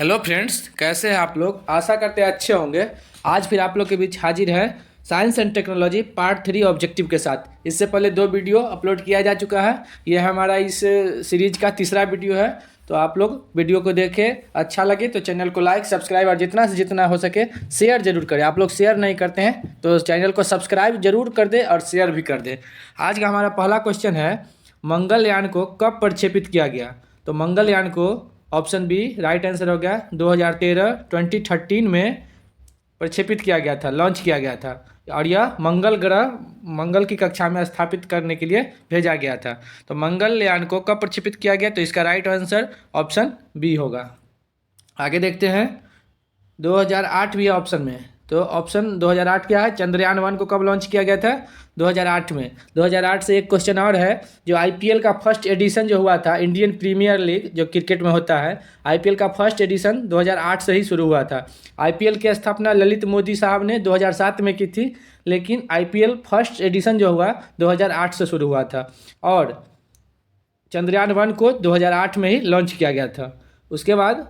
Hello friends, कैसे हैं आप लोग। आशा करते हैं अच्छे होंगे। आज फिर आप लोग के बीच हाजिर है science and technology part 3 objective के साथ। इससे पहले 2 वीडियो अपलोड किया जा चुका है। यह हमारा इस सीरीज का तीसरा वीडियो है। तो आप लोग वीडियो को देखें, अच्छा लगे तो चैनल को लाइक सब्सक्राइब और जितना से जितना हो सके शेयर जरूर करें। आप लोग शेयर नहीं करते हैं तो चैनल को सब्सक्राइब जरूर कर दें और शेयर भी कर दें। आज का हमारा पहला क्वेश्चन है, मंगलयान को कब प्रक्षेपित किया गया। तो मंगलयान को ऑप्शन बी राइट आंसर हो गया 2013 में प्रक्षेपित किया गया था, लॉन्च किया गया था। और यह मंगल ग्रह, मंगल की कक्षा में स्थापित करने के लिए भेजा गया था। तो मंगलयान को कब प्रक्षेपित किया गया, तो इसका राइट आंसर ऑप्शन बी होगा। आगे देखते हैं, 2008 भी है ऑप्शन में। तो ऑप्शन 2008 क्या है, चंद्रयान 1 को कब लॉन्च किया गया था, 2008 में। 2008 से एक क्वेश्चन और है, जो आईपीएल का फर्स्ट एडिशन जो हुआ था, इंडियन प्रीमियर लीग जो क्रिकेट में होता है, आईपीएल का फर्स्ट एडिशन 2008 से ही शुरू हुआ था। आईपीएल की स्थापना ललित मोदी साहब ने 2007 में की थी, लेकिन आईपीएल फर्स्ट एडिशन जो हुआ 2008 से शुरू हुआ था। और चंद्रयान 1 को 2008 में ही लॉन्च किया गया था। उसके बाद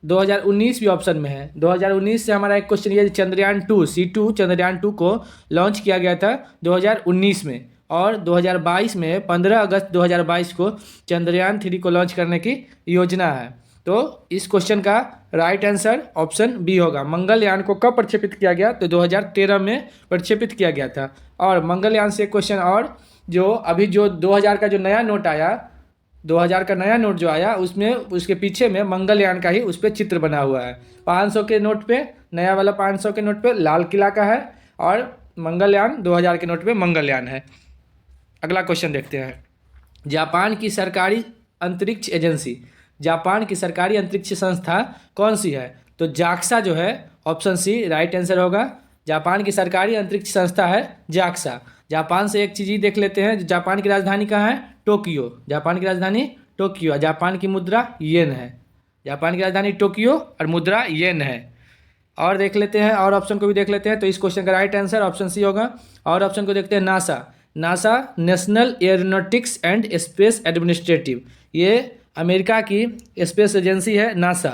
2019 भी ऑप्शन में है। 2019 से हमारा एक क्वेश्चन ये, चंद्रयान 2 C2 चंद्रयान 2 को लॉन्च किया गया था 2019 में। और 2022 में 15 अगस्त 2022 को चंद्रयान 3 को लॉन्च करने की योजना है। तो इस क्वेश्चन का राइट आंसर ऑप्शन बी होगा। मंगलयान को कब प्रक्षेपित किया गया, तो 2013 में प्रक्षेपित किया गया था। और मंगलयान से एक क्वेश्चन और, जो अभी जो 2000 का जो नया नोट आया, 2000 का नया नोट जो आया, उसमें उसके पीछे में मंगलयान का ही उस पर चित्र बना हुआ है। 500 के नोट पे, नया वाला 500 के नोट पे लाल किला का है, और मंगलयान 2000 के नोट पे मंगलयान है। अगला क्वेश्चन देखते हैं, जापान की सरकारी अंतरिक्ष एजेंसी, जापान की सरकारी अंतरिक्ष संस्था कौन सी है। तो जाक्सा जो है, ऑप्शन सी राइट आंसर होगा। जापान की सरकारी अंतरिक्ष संस्था है जाक्सा। जापान से एक चीज़ ही देख लेते हैं, जापान की राजधानी कहाँ है, टोक्यो। जापान की राजधानी टोक्यो। जापान की मुद्रा येन है। जापान की राजधानी टोक्यो और मुद्रा येन है। और देख लेते हैं, और ऑप्शन को भी देख लेते हैं। तो इस क्वेश्चन का राइट आंसर ऑप्शन सी होगा। और ऑप्शन को देखते हैं, NASA. NASA national aeronautics and space administrative, ये अमेरिका की स्पेस एजेंसी है नासा,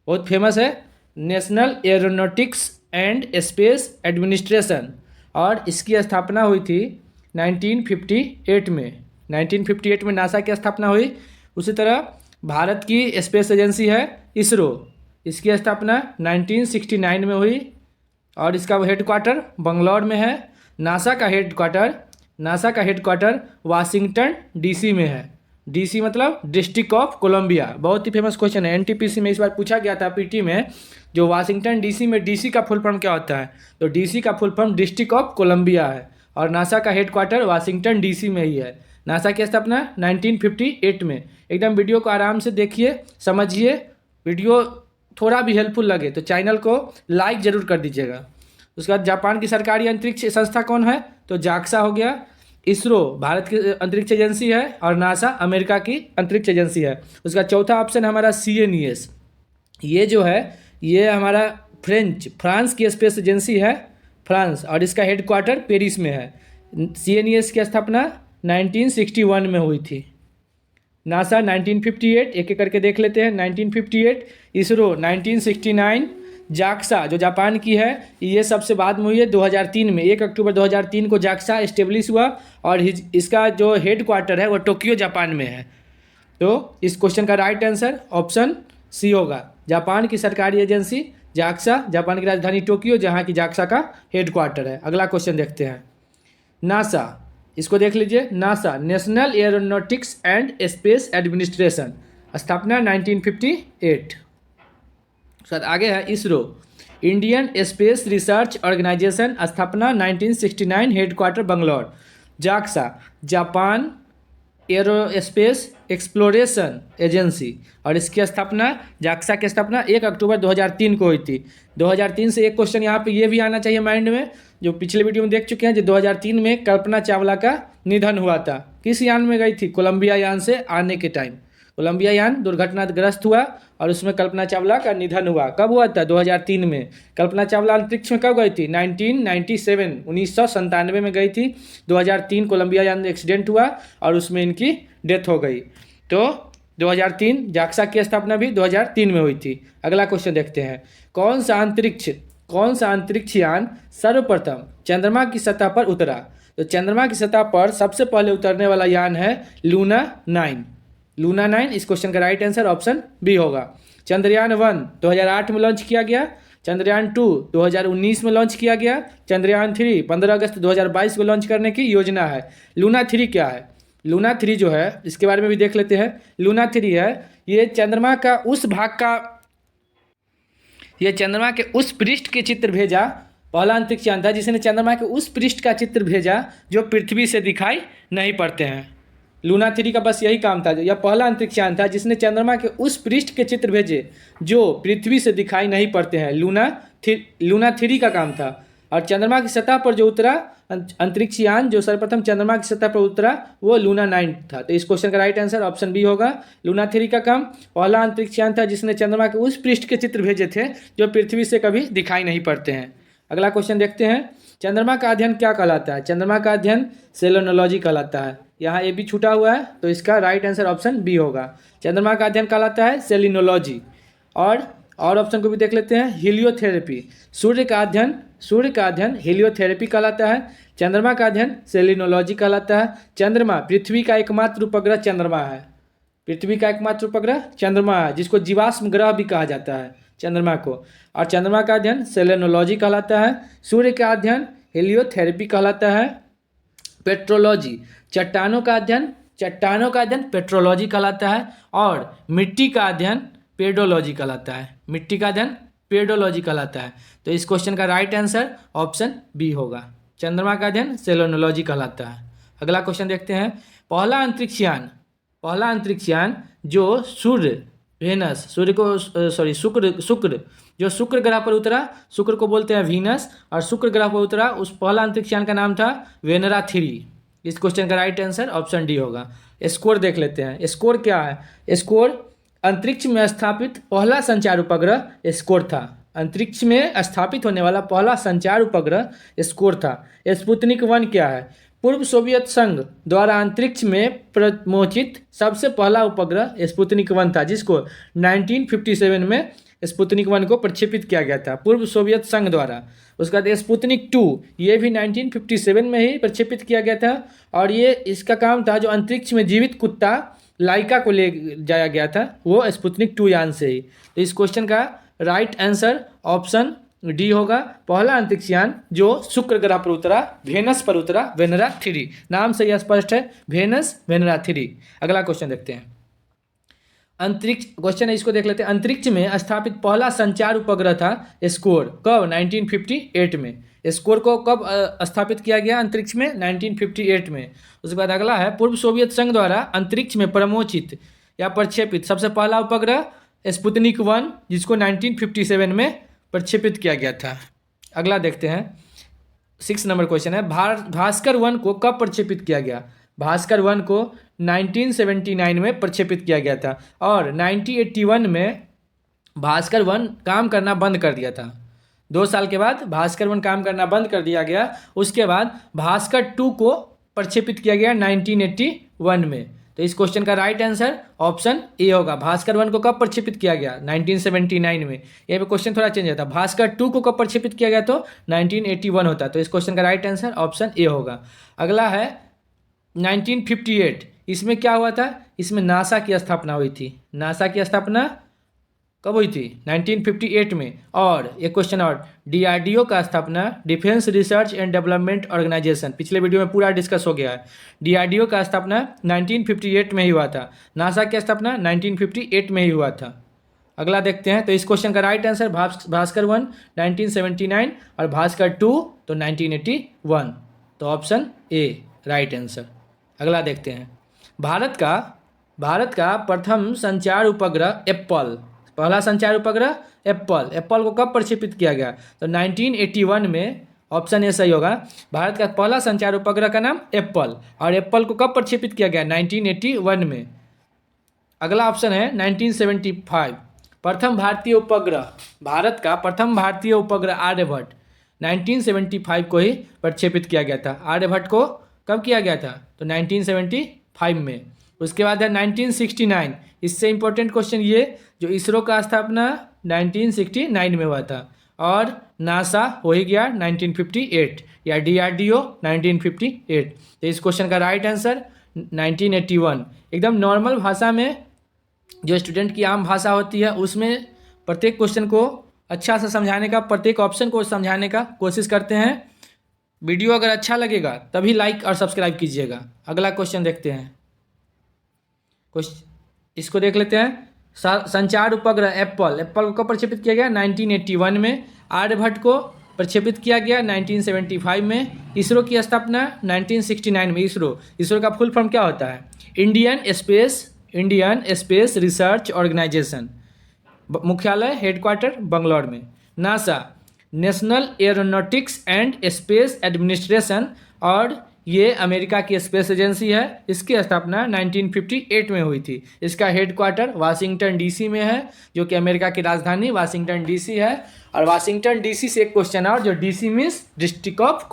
बहुत फेमस है, national aeronautics and space administration. और इसकी स्थापना हुई थी 1958 में। 1958 में नासा की स्थापना हुई। उसी तरह भारत की स्पेस एजेंसी है इसरो, इसकी स्थापना 1969 में हुई। और इसका हेडक्वार्टर बंगलौर में है। नासा का हेडक्वार्टर वाशिंगटन डीसी में है। डीसी मतलब डिस्ट्रिक्ट ऑफ कोलंबिया। बहुत ही फेमस क्वेश्चन है, एनटीपीसी में इस बार पूछा गया था पीटी में, जो वाशिंगटन डीसी में डीसी का फुल फॉर्म क्या होता है। तो डीसी का full form district of Columbia है। और नासा का हेडक्वार्टर वाशिंगटन डीसी में ही है। नासा की स्थापना 1958 में। एकदम वीडियो को आराम से देखिए, समझिए। वीडियो थोड़ा भी हेल्पफुल लगे तो चैनल को लाइक ज़रूर कर दीजिएगा। उसके बाद जापान की सरकारी अंतरिक्ष संस्था कौन है, तो जाक्सा हो गया। इसरो भारत की अंतरिक्ष एजेंसी है, और नासा अमेरिका की अंतरिक्ष एजेंसी है। उसका चौथा ऑप्शन हमारा CNES, ये जो है ये हमारा फ्रांस की स्पेस एजेंसी है, फ्रांस, और इसका हेडक्वार्टर पेरिस में है। CNES की स्थापना 1961 में हुई थी। नासा 1958, एक एक करके देख लेते हैं। 1958, इसरो 1969, जाक्सा जो जापान की है ये सबसे बाद में हुई है 2003 में। 1 अक्टूबर 2003 को जाक्सा इस्टेब्लिश हुआ, और इसका जो हेडक्वार्टर है वो टोक्यो जापान में है। तो इस क्वेश्चन का राइट आंसर ऑप्शन सी होगा। जापान की सरकारी एजेंसी जाक्सा, जापान की राजधानी टोक्यो, जहाँ की जाक्सा का हेडक्वार्टर है। अगला क्वेश्चन देखते हैं, नासा, इसको देख लीजिए। NASA national aeronautics and space administration, स्थापना 1958। साथ आगे है ISRO, Indian space research organisation, स्थापना 1969, headquarter Bangalore. JAXA Japan aerospace exploration agency, और इसकी स्थापना, जाक्सा की स्थापना 1 अक्टूबर 2003 को हुई थी। 2003 से एक क्वेश्चन यहाँ पे ये भी आना चाहिए माइंड में, जो पिछले वीडियो में देख चुके हैं, जो 2003 में कल्पना चावला का निधन हुआ था। किस यान में गई थी, कोलंबिया यान से आने के टाइम कोलंबिया यान दुर्घटनाग्रस्त हुआ, और उसमें कल्पना चावला का निधन हुआ। कब हुआ था, 2003 में। कल्पना चावला अंतरिक्ष में कब गई थी, 1997 में गई थी। 2003 कोलंबिया यान एक्सीडेंट हुआ और उसमें इनकी डेथ हो गई। तो 2003। जाक्सा की स्थापना भी 2003 में हुई थी। अगला क्वेश्चन देखते हैं, कौन सा अंतरिक्ष यान सर्वप्रथम चंद्रमा की सतह पर उतरा? तो चंद्रमा की सतह पर सबसे पहले उतरने वाला यान है लूना 9। लूना 9 इस क्वेश्चन का राइट आंसर ऑप्शन बी होगा। चंद्रयान 1 2008 में लॉन्च किया गया। चंद्रयान 2 2019 में लॉन्च किया गया। चंद्रयान 3 15 अगस्त 2022 को लॉन्च करने की योजना है। लूना 3 क्या है? लूना 3 जो है इसके बारे में भी देख लेते हैं। लूना 3 है ये चंद्रमा के उस पृष्ठ के चित्र भेजा, पहला अंतरिक्ष यान था जिसने चंद्रमा के उस पृष्ठ का चित्र भेजा जो पृथ्वी से दिखाई नहीं पड़ते हैं। लूना 3 का बस यही काम था। यह पहला अंतरिक्ष यान था जिसने चंद्रमा के उस पृष्ठ के चित्र भेजे जो पृथ्वी से दिखाई नहीं पड़ते हैं। लूना 3 का काम था। और चंद्रमा की सतह पर जो उतरा अंतरिक्ष यान जो सर्वप्रथम चंद्रमा की सतह पर उतरा वो लूना 9 था। तो इस क्वेश्चन का राइट आंसर ऑप्शन बी होगा। लूना 3 का काम पहला अंतरिक्ष यान था जिसने चंद्रमा के उस पृष्ठ के चित्र भेजे थे जो पृथ्वी से कभी दिखाई नहीं पड़ते हैं। अगला क्वेश्चन देखते हैं, चंद्रमा का अध्ययन क्या कहलाता है? चंद्रमा का अध्ययन सेलेनोलॉजी कहलाता है। यहाँ ए भी छूटा हुआ है तो इसका राइट आंसर ऑप्शन बी होगा। चंद्रमा का अध्ययन कहलाता है सेलिनोलॉजी। और ऑप्शन को भी देख लेते हैं, हीलियोथेरेपी। सूर्य का अध्ययन हीलियोथेरेपी कहलाता है। चंद्रमा का अध्ययन सेलिनोलॉजी कहलाता है। चंद्रमा पृथ्वी का एकमात्र उपग्रह चंद्रमा है। पृथ्वी का एकमात्र उपग्रह चंद्रमा है जिसको जीवाश्म ग्रह भी कहा जाता है चंद्रमा को। और चंद्रमा का अध्ययन सेलेनोलॉजी कहलाता है। सूर्य का अध्ययन हीलियोथेरेपी कहलाता है। पेट्रोलॉजी चट्टानों का अध्ययन पेट्रोलॉजी कहलाता है। और मिट्टी का अध्ययन पेडोलॉजी कहलाता है। मिट्टी का अध्ययन पेडोलॉजी कहलाता है। तो इस क्वेश्चन का राइट आंसर ऑप्शन बी होगा। चंद्रमा का अध्ययन सेलेनोलॉजी कहलाता है। अगला क्वेश्चन देखते हैं, पहला अंतरिक्ष यान जो शुक्र ग्रह पर उतरा, शुक्र को बोलते हैं वीनस, और शुक्र ग्रह पर उतरा उस पहला अंतरिक्ष यान का नाम था वेनरा 3। इस क्वेश्चन का राइट आंसर ऑप्शन डी होगा। स्कोर देख लेते हैं, स्कोर क्या है? स्कोर अंतरिक्ष में स्थापित पहला संचार उपग्रह स्कोर था। अंतरिक्ष में स्थापित होने वाला पहला संचार उपग्रह स्कोर था। स्पुतनिक 1 क्या है? पूर्व सोवियत संघ द्वारा अंतरिक्ष में प्रमोचित सबसे पहला उपग्रह स्पुतनिक 1 था जिसको 1957 में स्पुतनिक 1 को प्रक्षेपित किया गया था पूर्व सोवियत संघ द्वारा। उसके बाद स्पुतनिक 2 ये भी 1957 में ही प्रक्षेपित किया गया था। और ये इसका काम था जो अंतरिक्ष में जीवित कुत्ता लाइका को ले जाया गया था वो स्पुतनिक 2 यान से ही। तो इस क्वेश्चन का राइट आंसर ऑप्शन डी होगा। पहला अंतरिक्ष यान जो शुक्र ग्रह पर उतरा, वेनस पर उतरा, वेनरा 3। नाम से यह स्पष्ट है, वेनस वेनरा 3। अगला क्वेश्चन देखते हैं, अंतरिक्ष क्वेश्चन है इसको देख लेते हैं। अंतरिक्ष में स्थापित पहला संचार उपग्रह था स्कोर, कब? 1958 में। स्कोर को कब स्थापित किया गया अंतरिक्ष में? 1958 में। उसके बाद अगला है, पूर्व सोवियत संघ द्वारा अंतरिक्ष में प्रमोचित या प्रक्षेपित सबसे पहला उपग्रह स्पुतनिक 1 जिसको 1957 में प्रक्षेपित किया गया था। अगला देखते हैं, 6 नंबर क्वेश्चन है, भास्कर 1 को कब प्रक्षेपित किया गया? भास्कर 1 को 1979 में प्रक्षेपित किया गया था। और 1981 में भास्कर 1 काम करना बंद कर दिया था। 2 साल के बाद भास्कर 1 काम करना बंद कर दिया गया। उसके बाद भास्कर 2 को प्रक्षेपित किया गया 1981 में। तो इस क्वेश्चन का राइट आंसर ऑप्शन ए होगा। भास्कर 1 को कब प्रक्षेपित किया गया? 1979 में। ये भी क्वेश्चन थोड़ा चेंज होता है, भास्कर 2 को कब प्रक्षेपित किया गया तो 1981 होता। तो इस क्वेश्चन का राइट आंसर ऑप्शन ए होगा। अगला है 1958, इसमें क्या हुआ था? इसमें नासा की स्थापना हुई थी। नासा की स्थापना कब हुई थी? 1958 में। और एक क्वेश्चन और, डीआरडीओ का स्थापना defence research and development organisation, पिछले वीडियो में पूरा डिस्कस हो गया है। डीआरडीओ का स्थापना 1958 में ही हुआ था। नासा की स्थापना 1958 में ही हुआ था। अगला देखते हैं, तो इस क्वेश्चन का राइट आंसर भास्कर 1 1979 और भास्कर 2 तो 1981। तो ऑप्शन ए राइट आंसर। अगला देखते हैं, भारत का प्रथम संचार उपग्रह एप्पल, पहला संचार उपग्रह एप्पल को कब प्रक्षेपित किया गया? तो 1981 में। ऑप्शन ए सही होगा। भारत का पहला संचार उपग्रह का नाम एप्पल, और एप्पल को कब प्रक्षेपित किया गया? 1981 में। अगला ऑप्शन है 1975, प्रथम भारतीय उपग्रह, भारत का प्रथम भारतीय उपग्रह आर्यभट्ट 1975 को ही प्रक्षेपित किया गया था। आर्यभट्ट को कब किया गया था? तो 1975 में। उसके बाद है 1969, इससे इम्पोर्टेंट क्वेश्चन ये, जो इसरो का स्थापना 1969 में हुआ था, और नासा हो ही गया 1958, या डीआरडीओ 1958। तो इस क्वेश्चन का राइट आंसर 1981। एकदम नॉर्मल भाषा में, जो स्टूडेंट की आम भाषा होती है, उसमें प्रत्येक क्वेश्चन को अच्छा से समझाने का, प्रत्येक ऑप्शन को समझाने का कोशिश करते हैं। वीडियो अगर अच्छा लगेगा तभी लाइक और सब्सक्राइब कीजिएगा। अगला क्वेश्चन देखते हैं। इसको देख लेते हैं। संचार उपग्रह एप्पल को कब प्रक्षेपित किया गया? 1981 में। आर्यभट्ट को प्रक्षेपित किया गया 1975 में। इसरो की स्थापना 1969 में। इसरो का फुल फॉर्म क्या होता है? Indian space research organisation. मुख्यालय हेडक्वार्टर बंगलौर में। NASA national aeronautics and space administration, और ये अमेरिका की स्पेस एजेंसी है। इसकी स्थापना 1958 में हुई थी। इसका हेडक्वार्टर वाशिंगटन डीसी में है, जो कि अमेरिका की राजधानी वाशिंगटन डीसी है। और वाशिंगटन डीसी से एक क्वेश्चन और, जो DC means district of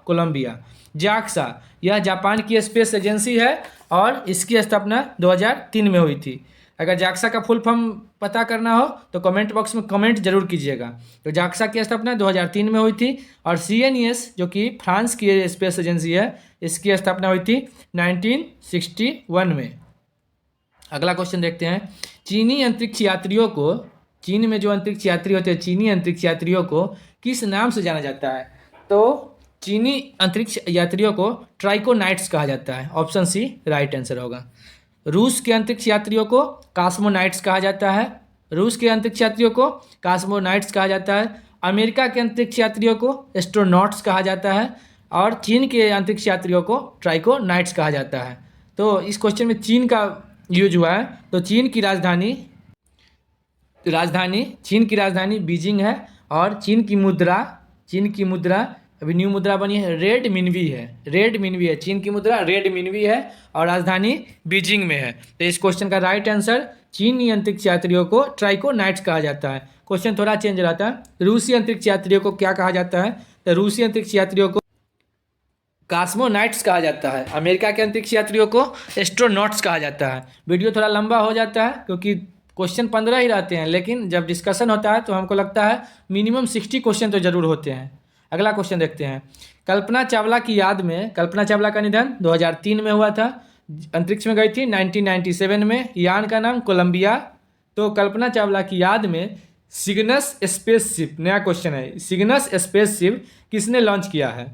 Columbia. JAXA, यह जापान की स्पेस एजेंसी है, और इसकी स्थापना 2003 में हुई थी। अगर जाक्सा का फुल फॉर्म पता करना हो तो कमेंट बॉक्स में कमेंट जरूर कीजिएगा। तो जाक्सा की स्थापना 2003 में हुई थी। और CNES, जो कि फ्रांस की स्पेस एजेंसी है, इसकी स्थापना हुई थी 1961 में। अगला क्वेश्चन देखते हैं। चीनी अंतरिक्ष यात्रियों को, चीन में जो अंतरिक्ष यात्री होते हैं, चीनी अंतरिक्ष यात्रियों को किस नाम से जाना जाता है? तो चीनी अंतरिक्ष यात्रियों को ट्राइकोनाइट्स कहा जाता है। ऑप्शन सी राइट आंसर होगा। रूस के अंतरिक्ष यात्रियों को कॉस्मोनाइट्स कहा जाता है। अमेरिका के अंतरिक्ष यात्रियों को एस्ट्रोनॉट्स कहा जाता है, और चीन के अंतरिक्ष यात्रियों को ट्राइकोनाइट्स कहा जाता है। तो इस क्वेश्चन में चीन का यूज हुआ है। तो चीन की राजधानी बीजिंग है, और चीन की मुद्रा अभी न्यू मुद्रा बनी है, रेड मिनवी है। चीन की मुद्रा रेड मिनवी है, और राजधानी बीजिंग में है। तो इस क्वेश्चन का राइट आंसर, चीनी अंतरिक्ष यात्रियों को ट्राइकोनाइट्स कहा जाता है। क्वेश्चन थोड़ा चेंज रहता है। रूसी अंतरिक्ष यात्रियों को क्या कहा जाता है? तो रूसी अंतरिक्ष यात्रियों को कॉस्मोनाइट्स कहा जाता है। अमेरिका के अंतरिक्ष यात्रियों को एस्ट्रोनॉट्स कहा जाता है। वीडियो थोड़ा लंबा हो जाता है, क्योंकि क्वेश्चन 15 ही रहते हैं, लेकिन जब डिस्कशन होता है तो हमको लगता है मिनिमम 60 क्वेश्चन तो जरूर होते हैं। अगला क्वेश्चन देखते हैं। कल्पना चावला की याद में, कल्पना चावला का निधन 2003 में हुआ था। अंतरिक्ष में गई थी 1997 में। यान का नाम कोलंबिया। तो कल्पना चावला की याद में सिग्नस स्पेसशिप, नया क्वेश्चन है, सिग्नस स्पेसशिप किसने लॉन्च किया है?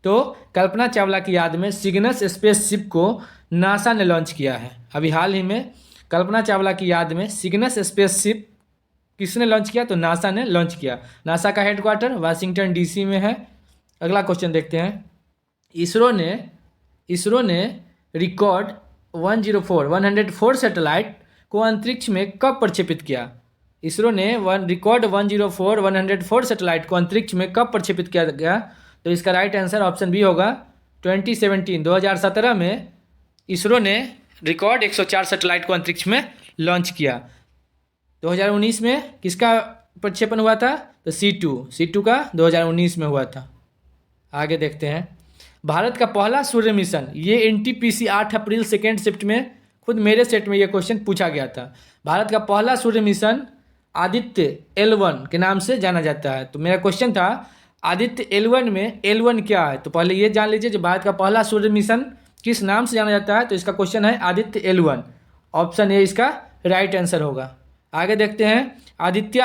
तो कल्पना चावला की याद में सिग्नस स्पेसशिप को नासा ने लॉन्च किया है। अभी हाल ही में कल्पना चावला की याद में सिग्नस स्पेसशिप किसने लॉन्च किया? तो नासा ने लॉन्च किया। नासा का हेडक्वार्टर वाशिंगटन डीसी में है। अगला क्वेश्चन देखते हैं। इसरो ने रिकॉर्ड 104 सैटेलाइट को अंतरिक्ष में कब प्रक्षेपित किया? इसरो ने रिकॉर्ड 104 सैटेलाइट को अंतरिक्ष में कब प्रक्षेपित किया गया? तो इसका राइट आंसर ऑप्शन बी होगा 2017 में इसरो ने रिकॉर्ड 104 सैटेलाइट को अंतरिक्ष में लॉन्च किया। 2019 में किसका प्रक्षेपण हुआ था? तो C2 का 2019 में हुआ था। आगे देखते हैं। भारत का पहला सूर्य मिशन, ये NTPC 8 अप्रैल सेकेंड शिफ्ट में, खुद मेरे सेट में ये क्वेश्चन पूछा गया था। भारत का पहला सूर्य मिशन आदित्य L1 के नाम से जाना जाता है। तो मेरा क्वेश्चन था आदित्य L1 में L1 क्या है? तो पहले ये जान लीजिए, जो भारत का पहला सूर्य मिशन किस नाम से जाना जाता है। तो इसका क्वेश्चन है आदित्य L1। ऑप्शन ए इसका राइट आंसर होगा। आगे देखते हैं। आदित्य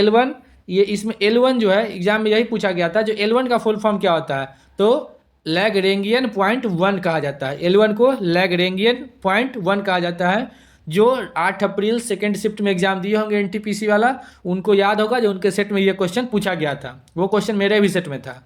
L1, ये इसमें L1 जो है एग्जाम में यही पूछा गया था। जो L1 का फुल फॉर्म क्या होता है? तो लैग्रेंगियन पॉइंट 1 कहा जाता है। L1 को लैग्रेंगियन पॉइंट 1 कहा जाता है। जो 8 अप्रैल सेकेंड शिफ्ट में एग्जाम दिए होंगे NTPC वाला, उनको याद होगा, जो उनके सेट में ये क्वेश्चन पूछा गया था। वो क्वेश्चन मेरे भी सेट में था।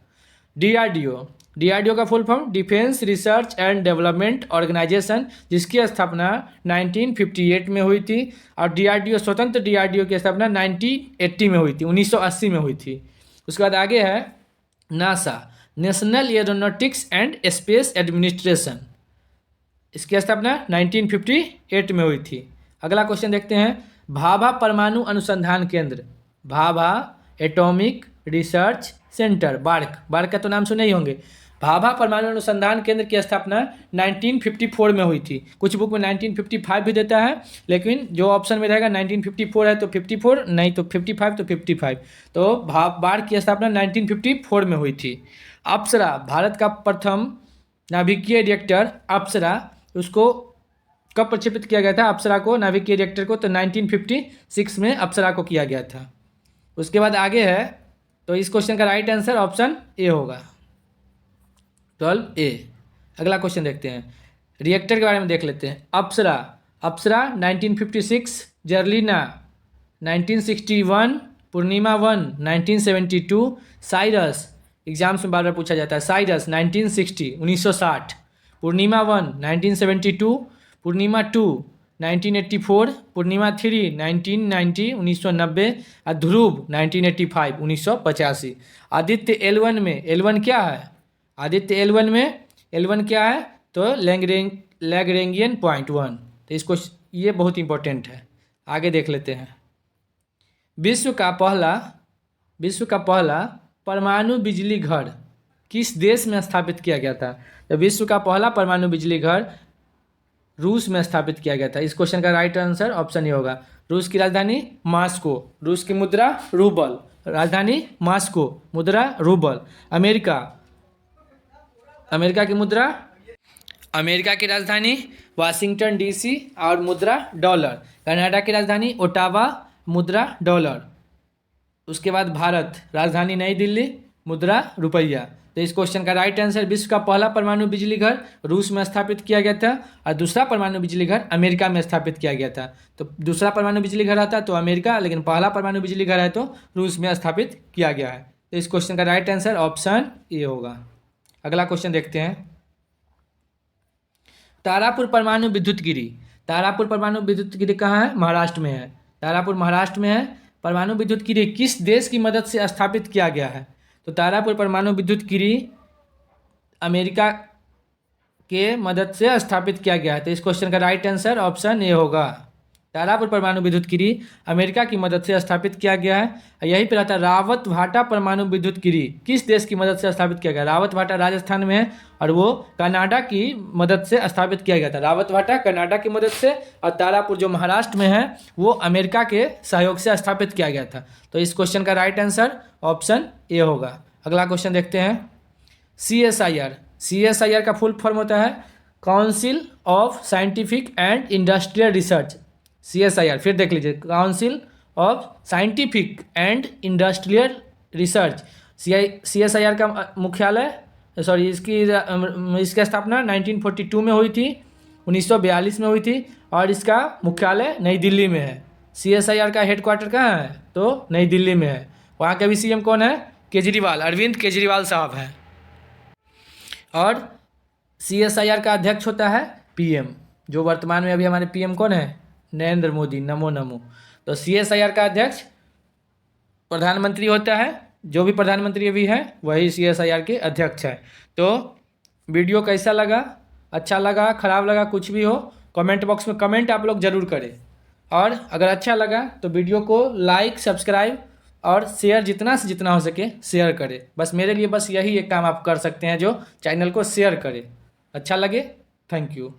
DRDO का full form defence research and development organisation, जिसकी स्थापना 1958 में हुई थी। और स्वतंत्र DRDO की स्थापना 1980 में हुई थी, 1980 में हुई थी। उसके बाद आगे है NASA, national aeronautics and space administration, इसकी स्थापना 1958 में हुई थी। अगला क्वेश्चन देखते हैं। भाभा परमाणु अनुसंधान केंद्र, Bhabha atomic research centre, BARC का तो नाम सुने ही होंगे। भाभा परमाणु अनुसंधान केंद्र की स्थापना 1954 में हुई थी। कुछ बुक में 1955 भी देता है, लेकिन जो ऑप्शन में रहेगा 1954 है तो 54, नहीं तो 55 तो 55। तो बाढ़ की स्थापना 1954 में हुई थी। अप्सरा, भारत का प्रथम नाभिकीय रिएक्टर अप्सरा, उसको कब प्रक्षेपित किया गया था? अप्सरा को, नाभिकीय रिएक्टर को, तो 1956 में अप्सरा को किया गया था। उसके बाद आगे है, तो इस क्वेश्चन का राइट आंसर ऑप्शन ए होगा, 12A। अगला क्वेश्चन देखते हैं, रिएक्टर के बारे में देख लेते हैं। अप्सरा 1956, जर्लिना 1961, पूर्णिमा 1 1972, साइरस, एग्जाम्स में बार बार पूछा जाता है, साइरस 1960 1960, पूर्णिमा 1 1972, पूर्णिमा 2 1984, पूर्णिमा 3 1990 1990, और ध्रुव 1985 1985। आदित्य L1 में, L1 क्या है? आदित्य L1 क्या है? तो लैग्रेंगियन पॉइंट 1। तो इसको, ये बहुत इंपॉर्टेंट है, आगे देख लेते हैं। विश्व का पहला परमाणु बिजली घर किस देश में स्थापित किया गया था? तो विश्व का पहला परमाणु बिजली घर रूस में स्थापित किया गया था। इस क्वेश्चन का राइट आंसर ऑप्शन ए होगा। रूस की राजधानी मॉस्को, रूस की मुद्रा रूबल, राजधानी मॉस्को, मुद्रा रूबल। अमेरिका की मुद्रा, अमेरिका की राजधानी वाशिंगटन DC और मुद्रा डॉलर। कनाडा की राजधानी ओटावा, मुद्रा डॉलर। उसके बाद भारत, राजधानी नई दिल्ली, मुद्रा रुपया। तो इस क्वेश्चन का राइट आंसर, विश्व का पहला परमाणु बिजली घर रूस में स्थापित किया गया था और दूसरा परमाणु बिजली घर अमेरिका में स्थापित किया गया था। तो दूसरा परमाणु बिजली घर आता तो अमेरिका, लेकिन पहला परमाणु बिजली घर है तो रूस में स्थापित किया गया है। तो इस क्वेश्चन का राइट आंसर ऑप्शन ए होगा। अगला क्वेश्चन देखते हैं, तारापुर परमाणु विद्युत गिरी कहाँ है? महाराष्ट्र में है। तारापुर महाराष्ट्र में है। परमाणु विद्युत गिरी किस देश की मदद से स्थापित किया गया है? तो तारापुर परमाणु विद्युत गिरी अमेरिका के मदद से स्थापित किया गया है। तो इस क्वेश्चन का राइट आंसर ऑप्शन ए होगा। तारापुर परमाणु विद्युत गिरी अमेरिका की मदद से स्थापित किया गया है। यही पे रहता है रावत भाटा परमाणु विद्युत गिरी किस देश की मदद से स्थापित किया गया? रावत भाटा राजस्थान में है और वो कनाडा की मदद से स्थापित किया गया था। रावत भाटा कनाडा की मदद से, और तारापुर जो महाराष्ट्र में है वो अमेरिका के सहयोग से स्थापित किया गया था। तो इस क्वेश्चन का राइट आंसर ऑप्शन ए होगा। अगला क्वेश्चन देखते हैं, CSIR का फुल फॉर्म होता है council of scientific and industrial research. CSIR फिर देख लीजिए, council of scientific and industrial research. CSIR का मुख्यालय, इसकी स्थापना 1942 में हुई थी, 1942 में हुई थी, और इसका मुख्यालय नई दिल्ली में है। CSIR का हेडक्वार्टर कहाँ है? तो नई दिल्ली में है। वहाँ के भी CM कौन है? केजरीवाल, अरविंद केजरीवाल साहब हैं। और CSIR का अध्यक्ष होता है PM, जो वर्तमान में अभी हमारे PM कौन है? नरेंद्र मोदी, नमो नमो। तो CSIR का अध्यक्ष प्रधानमंत्री होता है, जो भी प्रधानमंत्री अभी है वही CSIR के अध्यक्ष है। तो वीडियो कैसा लगा? अच्छा लगा, खराब लगा, कुछ भी हो, कमेंट बॉक्स में कमेंट आप लोग ज़रूर करें। और अगर अच्छा लगा तो वीडियो को लाइक, सब्सक्राइब और शेयर जितना से जितना हो सके शेयर करें। बस मेरे लिए बस यही एक काम आप कर सकते हैं, जो चैनल को शेयर करें। अच्छा लगे, थैंक यू।